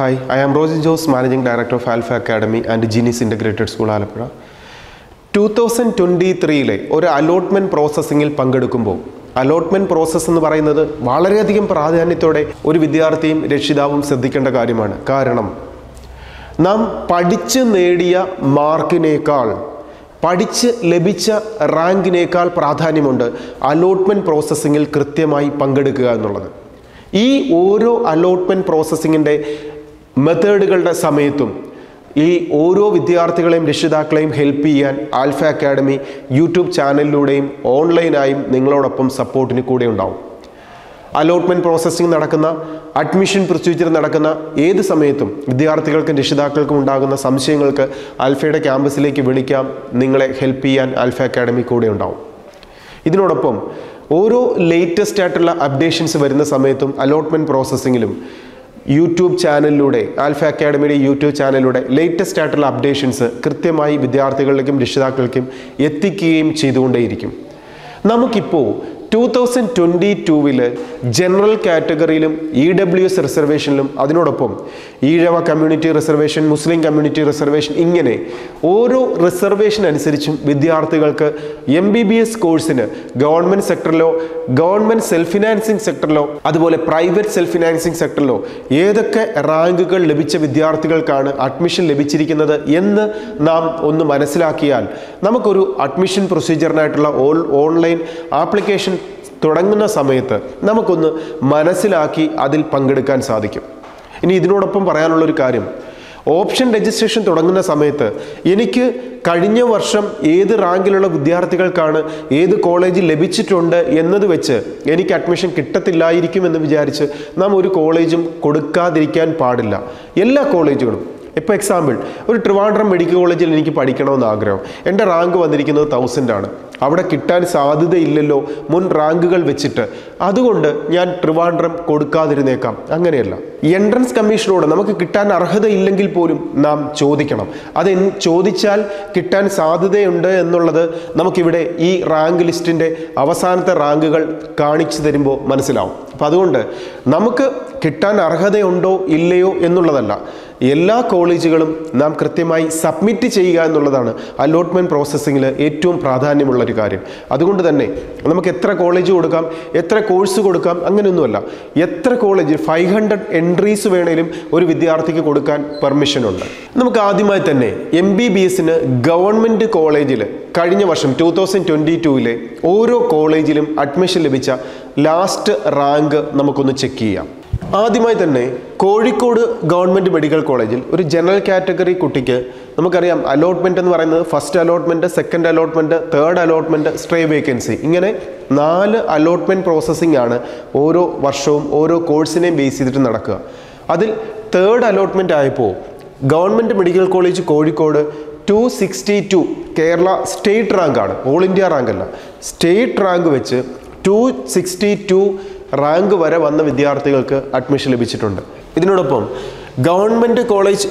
Hi, I am Rosie Jose, Managing Director of Alpha Academy and Genius Integrated School, ALAPPUZHA. 2023 ഒരു allotment പ്രോസസ്സിംഗിൽ പങ്കെടുക്കുമ്പോൾ allotment process എന്ന് പറയുന്നത് വളരെയധികം പ്രാധാന്യത്തോടെ ഒരു വിദ്യാർത്ഥിയും രക്ഷിതാവും ശ്രദ്ധിക്കേണ്ട കാര്യമാണ്. കാരണം നാം പഠിച്ച് നേടിയ മാർക്കിനേക്കാൾ പഠിച്ച് ലഭിച്ച റാങ്കിനേക്കാൾ പ്രാധാന്യമുണ്ട് അലോട്ട്മെന്റ് പ്രോസസ്സിംഗിൽ കൃത്യമായി പങ്കെടുക്കുക എന്നുള്ളത്. ഈ ഓരോ അലോട്ട്മെന്റ് പ്രോസസ്സിങ്ങിൻ്റെ മെത്തേഡുകളുടെ സമയത്തും ഈ ഓരോ വിദ്യാർത്ഥികളെയും രക്ഷിതാക്കളെയും ഹെൽപ്പ് ചെയ്യാൻ ആൽഫ അക്കാഡമി യൂട്യൂബ് ചാനലിലൂടെയും ഓൺലൈനായും നിങ്ങളോടൊപ്പം സപ്പോർട്ടിന് കൂടെ ഉണ്ടാവും. അലോട്ട്മെന്റ് പ്രോസസ്സിംഗ് നടക്കുന്ന അഡ്മിഷൻ പ്രൊസീജിയർ നടക്കുന്ന ഏത് സമയത്തും വിദ്യാർത്ഥികൾക്കും രക്ഷിതാക്കൾക്കും ഉണ്ടാകുന്ന സംശയങ്ങൾക്ക് ആൽഫയുടെ ക്യാമ്പസിലേക്ക് വിളിക്കാം. നിങ്ങളെ ഹെൽപ്പ് ചെയ്യാൻ ആൽഫ അക്കാഡമി കൂടെ ഉണ്ടാവും. ഇതിനോടൊപ്പം ഓരോ ലേറ്റസ്റ്റ് ആയിട്ടുള്ള അപ്ഡേഷൻസ് വരുന്ന സമയത്തും അലോട്ട്മെന്റ് പ്രോസസ്സിങ്ങിലും യൂട്യൂബ് ചാനലിലൂടെ ആൽഫ അക്കാഡമിയുടെ യൂട്യൂബ് ചാനലിലൂടെ ലേറ്റസ്റ്റ് ആയിട്ടുള്ള അപ്ഡേഷൻസ് കൃത്യമായി വിദ്യാർത്ഥികളിലേക്കും രക്ഷിതാക്കൾക്കും എത്തിക്കുകയും ചെയ്തുകൊണ്ടേയിരിക്കും. നമുക്കിപ്പോൾ 2022 ജനറൽ കാറ്റഗറിയിലും EWS റിസർവേഷനിലും അതിനോടൊപ്പം Ezhava community reservation, Muslim community reservation, ഇങ്ങനെ ഓരോ റിസർവേഷൻ അനുസരിച്ചും വിദ്യാർത്ഥികൾക്ക് MBBS കോഴ്സിന് ഗവൺമെൻറ് സെക്ടറിലോ ഗവൺമെൻറ് സെൽഫ് ഫിനാൻസിങ് സെക്ടറിലോ അതുപോലെ പ്രൈവറ്റ് സെൽഫ് ഫിനാൻസിങ് സെക്ടറിലോ ഏതൊക്കെ റാങ്കുകൾ ലഭിച്ച വിദ്യാർത്ഥികൾക്കാണ് അഡ്മിഷൻ ലഭിച്ചിരിക്കുന്നത് എന്ന് നാം ഒന്ന് മനസ്സിലാക്കിയാൽ നമുക്കൊരു അഡ്മിഷൻ പ്രൊസീജിയറിനായിട്ടുള്ള ഓൺലൈൻ ആപ്ലിക്കേഷൻ തുടങ്ങുന്ന സമയത്ത് നമുക്കൊന്ന് മനസ്സിലാക്കി അതിൽ പങ്കെടുക്കാൻ സാധിക്കും. ഇനി ഇതിനോടൊപ്പം പറയാനുള്ളൊരു കാര്യം, ഓപ്ഷൻ രജിസ്ട്രേഷൻ തുടങ്ങുന്ന സമയത്ത് എനിക്ക് കഴിഞ്ഞ വർഷം ഏത് റാങ്കിലുള്ള വിദ്യാർത്ഥികൾക്കാണ് ഏത് കോളേജിൽ ലഭിച്ചിട്ടുണ്ട് എന്നത് വെച്ച് എനിക്ക് അഡ്മിഷൻ കിട്ടത്തില്ലായിരിക്കും എന്ന് വിചാരിച്ച് നാം ഒരു കോളേജും കൊടുക്കാതിരിക്കാൻ പാടില്ല. എല്ലാ കോളേജുകളും, ഇപ്പോൾ എക്സാമ്പിൾ ഒരു ട്രിവാൻഡ്രം മെഡിക്കൽ കോളേജിൽ എനിക്ക് പഠിക്കണമെന്ന് ആഗ്രഹം, എൻ്റെ റാങ്ക് വന്നിരിക്കുന്നത് 1000 ആണ്, അവിടെ കിട്ടാൻ സാധ്യതയില്ലല്ലോ മുൻ റാങ്കുകൾ വെച്ചിട്ട്, അതുകൊണ്ട് ഞാൻ ട്രിവാൻഡ്രം കൊടുക്കാതിരുന്നേക്കാം. അങ്ങനെയല്ല, എൻട്രൻസ് കമ്മീഷനോട് നമുക്ക് കിട്ടാൻ അർഹതയില്ലെങ്കിൽ പോലും നാം ചോദിക്കണം. അത് ചോദിച്ചാൽ കിട്ടാൻ സാധ്യതയുണ്ട് എന്നുള്ളത് നമുക്കിവിടെ ഈ റാങ്ക് ലിസ്റ്റിൻ്റെ അവസാനത്തെ റാങ്കുകൾ കാണിച്ചു തരുമ്പോൾ മനസ്സിലാവും. അപ്പം അതുകൊണ്ട് നമുക്ക് കിട്ടാൻ അർഹതയുണ്ടോ ഇല്ലയോ എന്നുള്ളതല്ല, എല്ലാ കോളേജുകളും നാം കൃത്യമായി സബ്മിറ്റ് ചെയ്യുക എന്നുള്ളതാണ് അലോട്ട്മെൻറ്റ് പ്രോസസ്സിങ്ങിൽ ഏറ്റവും പ്രാധാന്യമുള്ളൊരു കാര്യം. അതുകൊണ്ട് തന്നെ നമുക്ക് എത്ര കോളേജ് കൊടുക്കാം, എത്ര കോഴ്സ് കൊടുക്കാം, അങ്ങനെയൊന്നുമല്ല. എത്ര കോളേജ് 500 എൻട്രീസ് വേണേലും ഒരു വിദ്യാർത്ഥിക്ക് കൊടുക്കാൻ പെർമിഷനുണ്ട്. നമുക്ക് ആദ്യമായി തന്നെ MBBSന് ഗവൺമെൻറ് കോളേജിൽ കഴിഞ്ഞ വർഷം 2022 ഓരോ കോളേജിലും അഡ്മിഷൻ ലഭിച്ച ലാസ്റ്റ് റാങ്ക് നമുക്കൊന്ന് ചെക്ക് ചെയ്യാം. ആദ്യമായി തന്നെ കോഴിക്കോട് ഗവൺമെൻറ് മെഡിക്കൽ കോളേജിൽ ഒരു ജനറൽ കാറ്റഗറി കുട്ടിക്ക് നമുക്കറിയാം അലോട്ട്മെൻറ്റ് എന്ന് പറയുന്നത് first allotment, second allotment, third allotment, stray vacancy, ഇങ്ങനെ 4 അലോട്ട്മെൻറ്റ് പ്രോസസ്സിംഗ് ആണ് ഓരോ വർഷവും ഓരോ കോഴ്സിനെയും ബേസ് ചെയ്തിട്ട് നടക്കുക. അതിൽ തേർഡ് അലോട്ട്മെൻറ്റ് ആയപ്പോൾ government medical college Kozhikode 262 Kerala state റാങ്കാണ്, ഓൾ ഇന്ത്യ റാങ്ക് അല്ല, സ്റ്റേറ്റ് റാങ്ക് വെച്ച് 262 റാങ്ക് വരെ വന്ന വിദ്യാർത്ഥികൾക്ക് അഡ്മിഷൻ ലഭിച്ചിട്ടുണ്ട്. ഇതിനോടൊപ്പം ഗവൺമെൻറ് കോളേജ്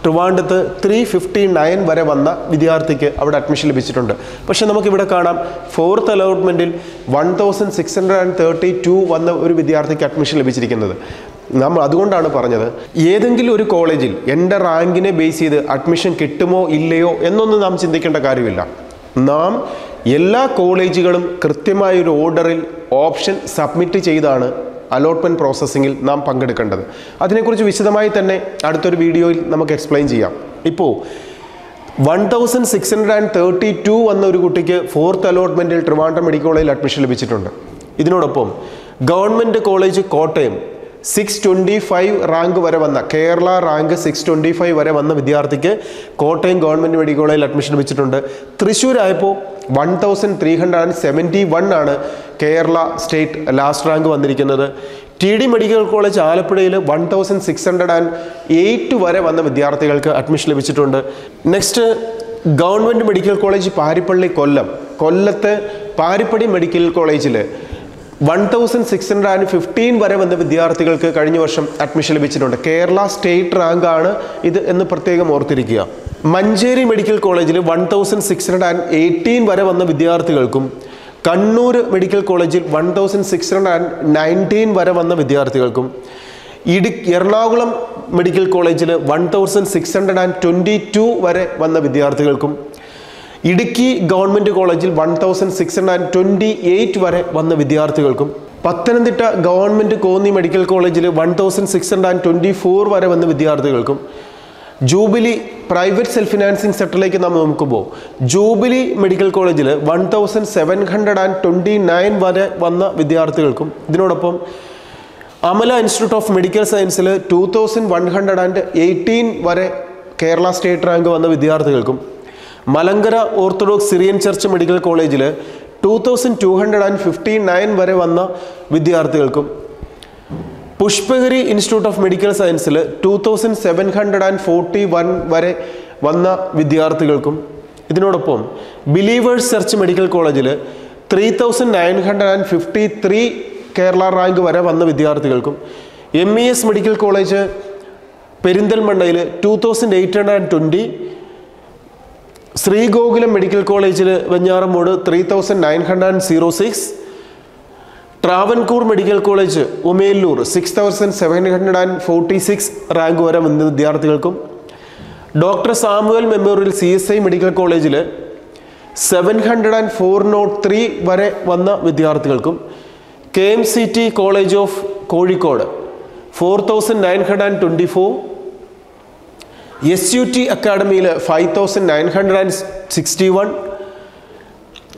ട്രിവാൻഡ്രത്ത് 359 വരെ വന്ന വിദ്യാർത്ഥിക്ക് അവിടെ അഡ്മിഷൻ ലഭിച്ചിട്ടുണ്ട്. പക്ഷെ നമുക്കിവിടെ കാണാം 4th അലോട്ട്മെൻറ്റിൽ 1632 വന്ന ഒരു വിദ്യാർത്ഥിക്ക് അഡ്മിഷൻ ലഭിച്ചിരിക്കുന്നത്. നാം അതുകൊണ്ടാണ് പറഞ്ഞത്, ഏതെങ്കിലും ഒരു കോളേജിൽ എൻ്റെ റാങ്കിനെ ബേസ് ചെയ്ത് അഡ്മിഷൻ കിട്ടുമോ ഇല്ലയോ എന്നൊന്നും നാം ചിന്തിക്കേണ്ട കാര്യമില്ല. നാം എല്ലാ കോളേജുകളും കൃത്യമായൊരു ഓർഡറിൽ ഓപ്ഷൻ സബ്മിറ്റ് ചെയ്താണ് അലോട്ട്മെൻറ്റ് പ്രോസസ്സിങ്ങിൽ നാം പങ്കെടുക്കേണ്ടത്. അതിനെക്കുറിച്ച് വിശദമായി തന്നെ അടുത്തൊരു വീഡിയോയിൽ നമുക്ക് എക്സ്പ്ലെയിൻ ചെയ്യാം. ഇപ്പോൾ 1632 വന്ന ഒരു കുട്ടിക്ക് 4th അലോട്ട്മെൻറ്റിൽ ട്രിവാൻഡ്രം മെഡിക്കൽ കോളേജിൽ അഡ്മിഷൻ ലഭിച്ചിട്ടുണ്ട്. ഇതിനോടൊപ്പം ഗവൺമെൻറ് കോളേജ് കോട്ടയം 625 റാങ്ക് വരെ വന്ന, കേരള റാങ്ക് 625 വരെ വന്ന വിദ്യാർത്ഥിക്ക് കോട്ടയം ഗവൺമെൻറ് മെഡിക്കൽ കോളേജിൽ അഡ്മിഷൻ ലഭിച്ചിട്ടുണ്ട്. തൃശ്ശൂരായപ്പോൾ 1371 ആണ് കേരള സ്റ്റേറ്റ് ലാസ്റ്റ് റാങ്ക് വന്നിരിക്കുന്നത്. TD മെഡിക്കൽ കോളേജ് ആലപ്പുഴയിൽ 1608 വരെ വന്ന വിദ്യാർത്ഥികൾക്ക് അഡ്മിഷൻ ലഭിച്ചിട്ടുണ്ട്. Next government medical college Parippally കൊല്ലത്തെ പാരിപ്പടി മെഡിക്കൽ കോളേജിൽ 1615 വരെ വന്ന വിദ്യാർത്ഥികൾക്ക് കഴിഞ്ഞ വർഷം അഡ്മിഷൻ ലഭിച്ചിട്ടുണ്ട്. കേരള സ്റ്റേറ്റ് റാങ്ക് ആണ് ഇത് എന്ന് പ്രത്യേകം ഓർത്തിരിക്കുക. മഞ്ചേരി മെഡിക്കൽ കോളേജിൽ 1618 വരെ വന്ന വിദ്യാർത്ഥികൾക്കും കണ്ണൂർ മെഡിക്കൽ കോളേജിൽ 1619 വരെ വന്ന വിദ്യാർത്ഥികൾക്കും എറണാകുളം മെഡിക്കൽ കോളേജിൽ 1622 വരെ വന്ന വിദ്യാർത്ഥികൾക്കും ഇടുക്കി ഗവൺമെൻറ് കോളേജിൽ 1628 വരെ വന്ന വിദ്യാർത്ഥികൾക്കും പത്തനംതിട്ട ഗവൺമെൻറ് കോന്നി മെഡിക്കൽ കോളേജിൽ 1624 വരെ വന്ന വിദ്യാർത്ഥികൾക്കും ജൂബിലി പ്രൈവറ്റ് സെൽഫ് ഫിനാൻസിങ് സെക്ടറിലേക്ക് നാം നോക്കുമ്പോൾ ജൂബിലി മെഡിക്കൽ കോളേജിൽ 1729 വരെ വന്ന വിദ്യാർത്ഥികൾക്കും ഇതിനോടൊപ്പം അമല ഇൻസ്റ്റിറ്റ്യൂട്ട് ഓഫ് മെഡിക്കൽ സയൻസിൽ 2118 വരെ കേരള സ്റ്റേറ്റ് റാങ്ക് വന്ന വിദ്യാർത്ഥികൾക്കും Malankara orthodox Syrian church medical കോളേജിൽ 2259 വരെ വന്ന വിദ്യാർത്ഥികൾക്കും പുഷ്പഗിരി ഇൻസ്റ്റിറ്റ്യൂട്ട് ഓഫ് മെഡിക്കൽ സയൻസിൽ 2741 വരെ വന്ന വിദ്യാർത്ഥികൾക്കും ഇതിനോടൊപ്പം ബിലീവേഴ്സ് ചർച്ച് മെഡിക്കൽ കോളേജിൽ 3953 കേരള റാങ്ക് വരെ വന്ന വിദ്യാർത്ഥികൾക്കും MES മെഡിക്കൽ കോളേജ് പെരിന്തൽമണ്ണയിൽ 2820 ശ്രീഗോകുലം മെഡിക്കൽ കോളേജിൽ Venjaramoodu 3906 Travancore medical college Umelur 6746 rank വരെ വന്ന വിദ്യാർത്ഥികൾക്കും doctor Samuel memorial CSI medical കോളേജിൽ 704 വരെ വന്ന വിദ്യാർത്ഥികൾക്കും KMCT college of Kozhikode 4924 SUT അക്കാഡമിയിൽ 5961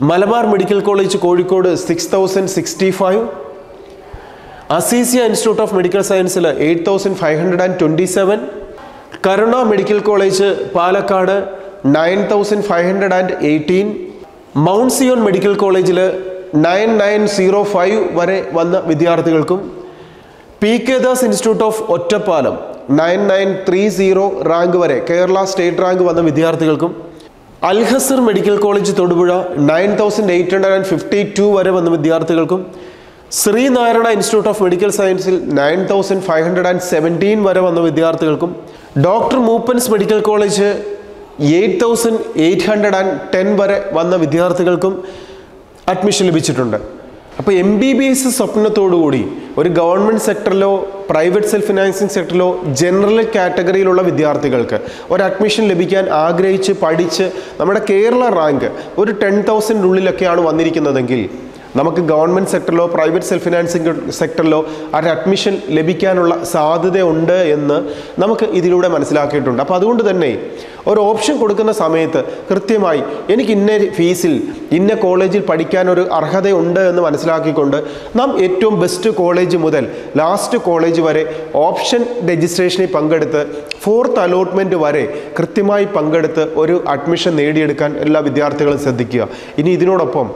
Malabar medical college Kozhikode 6065 Azeezia institute of medical സയൻസിൽ 8527 Karuna medical college Palakkad 9518 mount Zion medical കോളേജിൽ 9905 വരെ വന്ന വിദ്യാർത്ഥികൾക്കും PK Das institute of Ottapalam 9930 rank വരെ കേരള സ്റ്റേറ്റ് റാങ്ക് വന്ന വിദ്യാർത്ഥികൾക്കും അൽഹസർ മെഡിക്കൽ കോളേജ് തൊടുപുഴ 9852 വരെ വന്ന വിദ്യാർത്ഥികൾക്കും ശ്രീനാരായണ ഇൻസ്റ്റിറ്റ്യൂട്ട് ഓഫ് മെഡിക്കൽ സയൻസിൽ 9517 വരെ വന്ന വിദ്യാർത്ഥികൾക്കും ഡോക്ടർ മൂപ്പൻസ് മെഡിക്കൽ കോളേജ് 8810 വരെ വന്ന വിദ്യാർത്ഥികൾക്കും അഡ്മിഷൻ ലഭിച്ചിട്ടുണ്ട്. അപ്പോൾ MBBS സ്വപ്നത്തോടുകൂടി ഒരു ഗവൺമെൻറ് സെക്ടറിലോ പ്രൈവറ്റ് സെൽഫ് ഫിനാൻസിങ് സെക്ടറിലോ ജനറൽ കാറ്റഗറിയിലുള്ള വിദ്യാർത്ഥികൾക്ക് ഒരു അഡ്മിഷൻ ലഭിക്കാൻ ആഗ്രഹിച്ച് പഠിച്ച് നമ്മുടെ കേരള റാങ്ക് ഒരു 10,000 ഉള്ളിലൊക്കെയാണ് വന്നിരിക്കുന്നതെങ്കിൽ നമുക്ക് ഗവൺമെൻറ് സെക്ടറിലോ പ്രൈവറ്റ് സെൽഫ് ഫിനാൻസിങ് സെക്ടറിലോ ഒരു അഡ്മിഷൻ ലഭിക്കാനുള്ള സാധ്യതയുണ്ട് എന്ന് നമുക്ക് ഇതിലൂടെ മനസ്സിലാക്കിയിട്ടുണ്ട്. അപ്പോൾ അതുകൊണ്ട് തന്നെ ഒരു ഓപ്ഷൻ കൊടുക്കുന്ന സമയത്ത് കൃത്യമായി എനിക്ക് ഇന്ന ഫീസിൽ ഇന്ന കോളേജിൽ പഠിക്കാൻ ഒരു അർഹതയുണ്ട് എന്ന് മനസ്സിലാക്കിക്കൊണ്ട് നാം ഏറ്റവും ബെസ്റ്റ് കോളേജ് മുതൽ ലാസ്റ്റ് കോളേജ് വരെ ഓപ്ഷൻ രജിസ്ട്രേഷനിൽ പങ്കെടുത്ത് 4th അലോട്ട്മെൻറ്റ് വരെ കൃത്യമായി പങ്കെടുത്ത് ഒരു അഡ്മിഷൻ നേടിയെടുക്കാൻ എല്ലാ വിദ്യാർത്ഥികളും ശ്രദ്ധിക്കുക. ഇനി ഇതിനോടൊപ്പം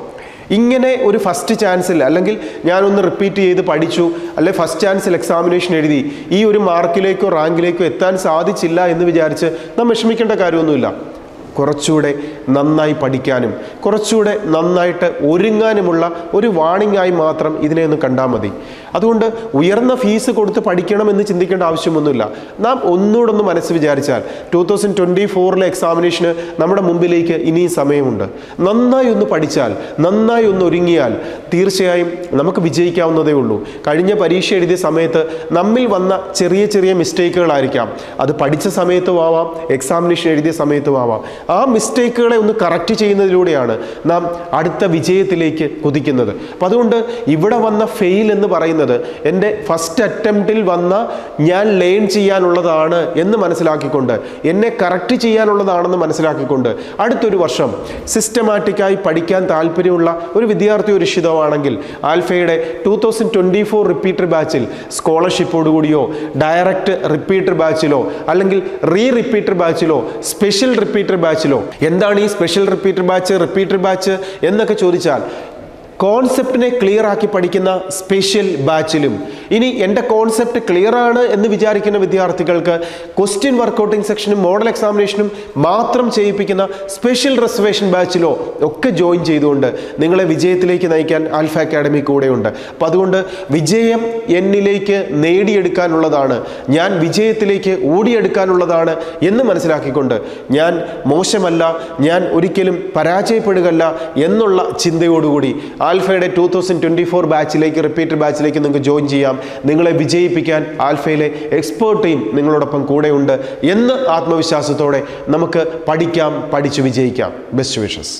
ഇങ്ങനെ ഒരു ഫസ്റ്റ് ചാൻസിൽ അല്ലെങ്കിൽ ഞാനൊന്ന് റിപ്പീറ്റ് ചെയ്ത് പഠിച്ചു അല്ലെ ഫസ്റ്റ് ചാൻസിൽ എക്സാമിനേഷൻ എഴുതി ഈ ഒരു മാർക്കിലേക്കോ റാങ്കിലേക്കോ എത്താൻ സാധിച്ചില്ല എന്ന് വിചാരിച്ച് നാം വിഷമിക്കേണ്ട കാര്യമൊന്നുമില്ല. കുറച്ചുകൂടെ നന്നായി പഠിക്കാനും കുറച്ചുകൂടെ നന്നായിട്ട് ഒരുങ്ങാനുമുള്ള ഒരു വാണിംഗ് ആയി മാത്രം ഇതിനെ ഒന്ന് കണ്ടാൽ മതി. അതുകൊണ്ട് ഉയർന്ന ഫീസ് കൊടുത്ത് പഠിക്കണമെന്ന് ചിന്തിക്കേണ്ട ആവശ്യമൊന്നുമില്ല. നാം ഒന്നുകൂടെ ഒന്ന് മനസ്സ് വിചാരിച്ചാൽ 2024 എക്സാമിനേഷന് നമ്മുടെ മുമ്പിലേക്ക് ഇനിയും സമയമുണ്ട്. നന്നായി ഒന്ന് പഠിച്ചാൽ നന്നായി ഒന്ന് ഒരുങ്ങിയാൽ തീർച്ചയായും നമുക്ക് വിജയിക്കാവുന്നതേ ഉള്ളൂ. കഴിഞ്ഞ പരീക്ഷ എഴുതിയ സമയത്ത് നമ്മിൽ വന്ന ചെറിയ ചെറിയ മിസ്റ്റേക്കുകളായിരിക്കാം. അത് പഠിച്ച സമയത്തും ആവാം, എക്സാമിനേഷൻ എഴുതിയ സമയത്തും ആവാം. ആ മിസ്റ്റേക്കുകളെ ഒന്ന് കറക്റ്റ് ചെയ്യുന്നതിലൂടെയാണ് നാം അടുത്ത വിജയത്തിലേക്ക് കുതിക്കുന്നത്. അപ്പം അതുകൊണ്ട് ഇവിടെ വന്ന ഫെയിൽ എന്ന് പറയുന്നത് എൻ്റെ ഫസ്റ്റ് അറ്റംപ്റ്റിൽ വന്ന ഞാൻ ലേൺ ചെയ്യാനുള്ളതാണ് എന്ന് മനസ്സിലാക്കിക്കൊണ്ട് എന്നെ കറക്റ്റ് ചെയ്യാനുള്ളതാണെന്ന് മനസ്സിലാക്കിക്കൊണ്ട് അടുത്തൊരു വർഷം സിസ്റ്റമാറ്റിക്കായി പഠിക്കാൻ താല്പര്യമുള്ള ഒരു വിദ്യാർത്ഥി ഒരു രക്ഷിതാവാണെങ്കിൽ ആൽഫയുടെ 2024 റിപ്പീറ്റർ ബാച്ചിൽ സ്കോളർഷിപ്പോടുകൂടിയോ ഡയറക്റ്റ് റിപ്പീറ്റർ ബാച്ചിലോ അല്ലെങ്കിൽ റിപ്പീറ്റർ ബാച്ചിലോ സ്പെഷ്യൽ റിപ്പീറ്റർ ബാച്ചിലോ എന്താണ് ഈ സ്പെഷ്യൽ റിപ്പീറ്റർ ബാച്ച് എന്നൊക്കെ ചോദിച്ചാൽ കോൺസെപ്റ്റിനെ ക്ലിയർ ആക്കി പഠിക്കുന്ന സ്പെഷ്യൽ ബാച്ചിലും ഇനി എൻ്റെ കോൺസെപ്റ്റ് ക്ലിയർ ആണ് എന്ന് വിചാരിക്കുന്ന വിദ്യാർത്ഥികൾക്ക് ക്വസ്റ്റ്യൻ വർക്കൗട്ടിംഗ് സെക്ഷനും മോഡൽ എക്സാമിനേഷനും മാത്രം ചെയ്യിപ്പിക്കുന്ന സ്പെഷ്യൽ റിസർവേഷൻ ബാച്ചിലോ ഒക്കെ ജോയിൻ ചെയ്തുകൊണ്ട് നിങ്ങളെ വിജയത്തിലേക്ക് നയിക്കാൻ ആൽഫ അക്കാഡമി കൂടെയുണ്ട്. അപ്പോൾ അതുകൊണ്ട് വിജയം എന്നിലേക്ക് നേടിയെടുക്കാനുള്ളതാണ്, ഞാൻ വിജയത്തിലേക്ക് ഓടിയെടുക്കാനുള്ളതാണ് എന്ന് മനസ്സിലാക്കിക്കൊണ്ട് ഞാൻ മോശമല്ല, ഞാൻ ഒരിക്കലും പരാജയപ്പെടുകയല്ല എന്നുള്ള ചിന്തയോടുകൂടി ആൽഫയുടെ 2024 ബാച്ചിലേക്ക്, റിപ്പീറ്റഡ് ബാച്ചിലേക്ക് നിങ്ങൾക്ക് ജോയിൻ ചെയ്യാം. നിങ്ങളെ വിജയിപ്പിക്കാൻ ആൽഫയിലെ എക്സ്പേർട്ട് ടീം നിങ്ങളോടൊപ്പം കൂടെയുണ്ട് എന്ന് ആത്മവിശ്വാസത്തോടെ നമുക്ക് പഠിക്കാം, പഠിച്ചു വിജയിക്കാം. Best wishes.